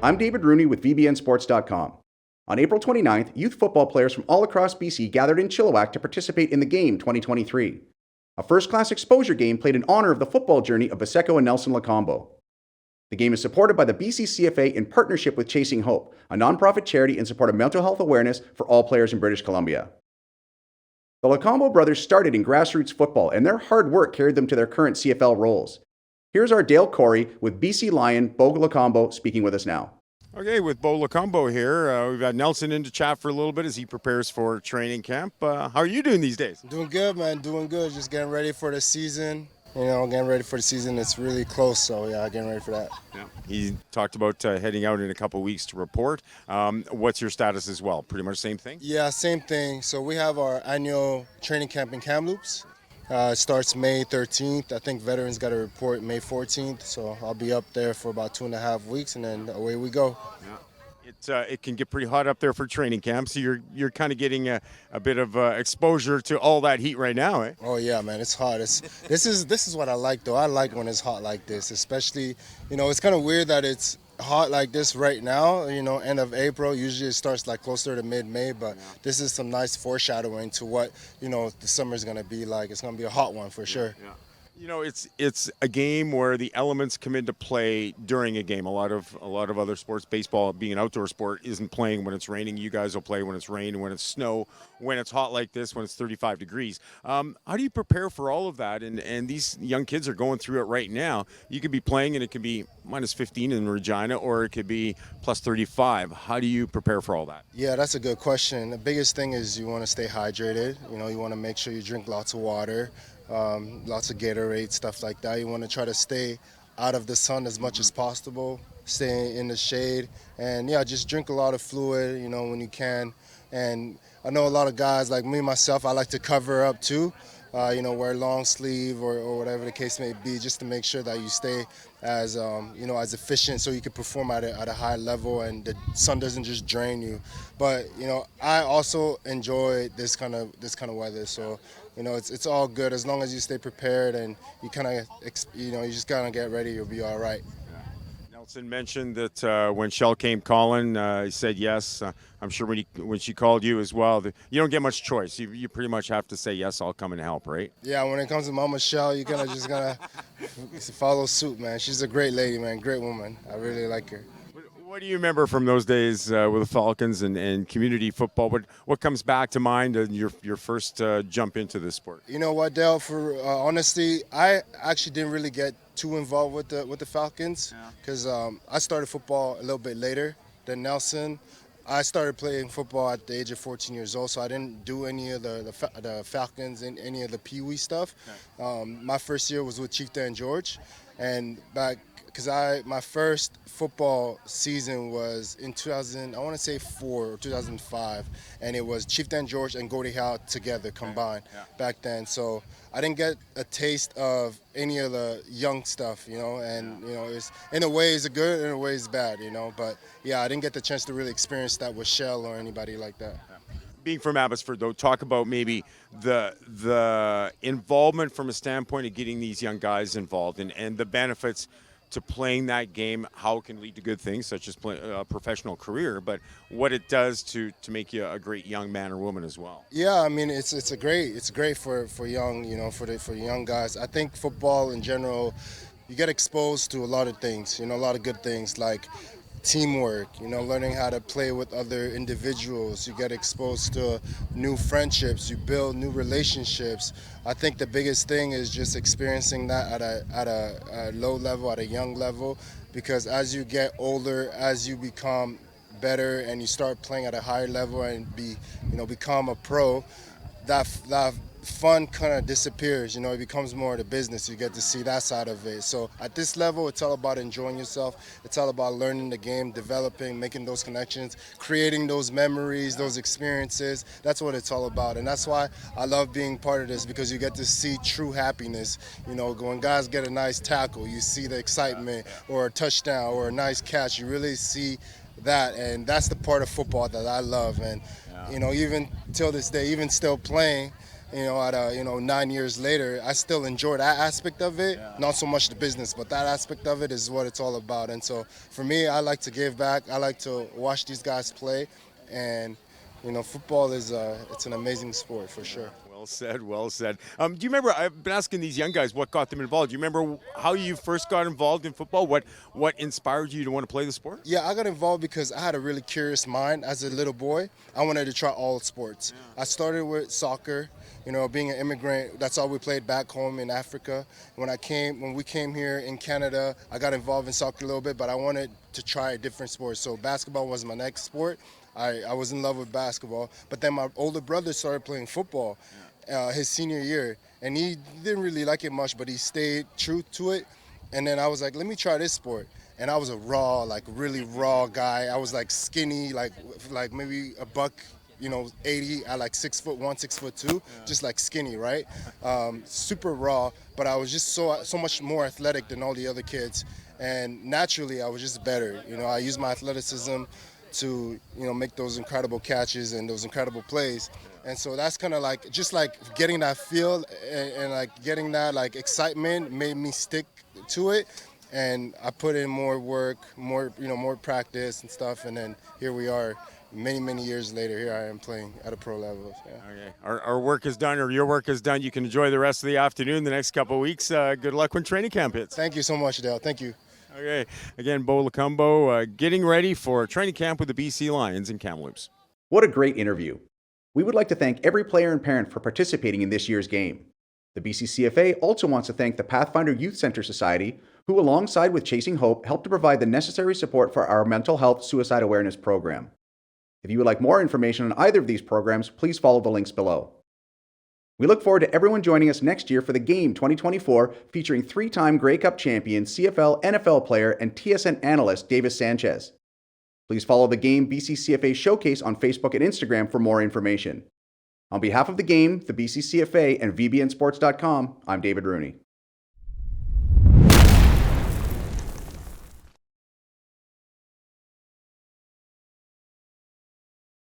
I'm David Rooney with VBNsports.com. On April 29th, youth football players from all across BC gathered in Chilliwack to participate in the Game 2023, a first-class exposure game played in honor of the football journey of Vaseko and Nelson Lokombo. The game is supported by the BC CFA in partnership with Chasing Hope, a nonprofit charity in support of mental health awareness for all players in British Columbia. The Lokombo brothers started in grassroots football, and their hard work carried them to their current CFL roles. Here's our Dale Corey with BC Lion Bo Lokombo speaking with us now. Okay, with Bo Lokombo here, we've got Nelson in to chat for a little bit as he prepares for training camp. How are you doing these days? Doing good, man. Doing good. Just getting ready for the season. Getting ready for the season. It's really close, so yeah, getting ready for that. Yeah. He talked about heading out in a couple weeks to report. What's your status as well? Pretty much same thing? Yeah, same thing. So we have our annual training camp in Kamloops. It starts May 13th. I think veterans got to report May 14th, so I'll be up there for about 2.5 weeks, and then away we go. Yeah. It can get pretty hot up there for training camp, so you're kind of getting a bit of exposure to all that heat right now, eh? Oh yeah, man, it's hot. This is what I like though. I like when it's hot like this, especially it's kind of weird that it's hot like this right now, end of April. Usually it starts like closer to mid-May, but this is some nice foreshadowing to what, the summer's going to be like. It's going to be a hot one for sure. Yeah. It's a game where the elements come into play during a game. A lot of other sports, baseball being an outdoor sport, isn't playing when it's raining. You guys will play when it's rain, when it's snow, when it's hot like this, when it's 35 degrees. How do you prepare for all of that? And these young kids are going through it right now. You could be playing and it could be minus 15 in Regina, or it could be plus 35. How do you prepare for all that? Yeah, that's a good question. The biggest thing is you want to stay hydrated. You want to make sure you drink lots of water. Lots of Gatorade, stuff like that. You want to try to stay out of the sun as much as possible, stay in the shade, and just drink a lot of fluid, when you can. And I know a lot of guys like me, myself, I like to cover up too, wear long sleeve or whatever the case may be, just to make sure that you stay as, as efficient so you can perform at a high level and the sun doesn't just drain you. But, I also enjoy this kind of weather, so it's all good as long as you stay prepared and you kind of, you just kind of get ready, you'll be all right. Nelson mentioned that when Shell came calling, he said yes. I'm sure when she called you as well, you don't get much choice. You pretty much have to say yes, I'll come and help, right? Yeah, when it comes to Mama Shell, you kind of just gotta follow suit, man. She's a great lady, man, great woman. I really like her. What do you remember from those days with the Falcons and community football? What comes back to mind in your first jump into this sport? You know what, Dale? For honestly, I actually didn't really get too involved with the Falcons because I started football a little bit later than Nelson. I started playing football at the age of 14 years old, so I didn't do any of the Falcons and any of the Pee Wee stuff. My first year was with Chieftain George, and because my first football season was in 2000, I want to say 4 or 2005, and it was Chieftain George and Gordie Howe together combined back then. So I didn't get a taste of any of the young stuff, and it's in a way it's good, in a way it's bad, But yeah, I didn't get the chance to really experience that with Shell or anybody like that. Being from Abbotsford, though, talk about maybe the involvement from a standpoint of getting these young guys involved and the benefits to playing that game, how it can lead to good things such as a professional career, but what it does to make you a great young man or woman as well. Yeah, I mean it's great for young, for young guys. I think football in general, you get exposed to a lot of things, a lot of good things like teamwork, learning how to play with other individuals. You get exposed to new friendships, you build new relationships. I think the biggest thing is just experiencing that at a low level, at a young level, because as you get older, as you become better and you start playing at a higher level and become a pro, that fun kind of disappears, it becomes more of the business. You get to see that side of it. So at this level, it's all about enjoying yourself. It's all about learning the game, developing, making those connections, creating those memories, those experiences. That's what it's all about. And that's why I love being part of this, because you get to see true happiness. When guys get a nice tackle, you see the excitement, or a touchdown or a nice catch. You really see that, and that's the part of football that I love. And even till this day, even still playing, at 9 years later, I still enjoy that aspect of it. Yeah. Not so much the business, but that aspect of it is what it's all about. And so for me, I like to give back. I like to watch these guys play, and football is it's an amazing sport for sure. Well said, well said. Do you remember, I've been asking these young guys what got them involved. Do you remember how you first got involved in football? What inspired you to want to play the sport? Yeah, I got involved because I had a really curious mind as a little boy. I wanted to try all sports. Yeah. I started with soccer. Being an immigrant, that's all we played back home in Africa. When we came here in Canada, I got involved in soccer a little bit, but I wanted to try a different sport. So basketball was my next sport. I was in love with basketball, but then my older brother started playing football his senior year, and he didn't really like it much, but he stayed true to it. And then I was like, let me try this sport. And I was a really raw guy. I was like skinny, like maybe a buck, 80 at like 6'1", 6'2", just like skinny, right? Super raw, but I was just so much more athletic than all the other kids. And naturally, I was just better. I used my athleticism to make those incredible catches and those incredible plays. And so that's kind of like just like getting that feel and like getting that like excitement made me stick to it. And I put in more work, more practice and stuff, and then here we are. Many years later, here I am playing at a pro level. Yeah. Okay, our work is done, or your work is done. You can enjoy the rest of the afternoon, the next couple of weeks. Good luck when training camp hits. Thank you so much, Dale. Thank you. Okay, again, Bo Lokombo getting ready for training camp with the BC Lions in Kamloops. What a great interview. We would like to thank every player and parent for participating in this year's game. The BCCFA also wants to thank the Pathfinder Youth Center Society, who alongside with Chasing Hope helped to provide the necessary support for our mental health suicide awareness program. If you would like more information on either of these programs, please follow the links below. We look forward to everyone joining us next year for the Game 2024, featuring three-time Grey Cup champion, CFL, NFL player, and TSN analyst Davis Sanchez. Please follow the Game BCCFA Showcase on Facebook and Instagram for more information. On behalf of the Game, the BCCFA, and VBNsports.com, I'm David Rooney.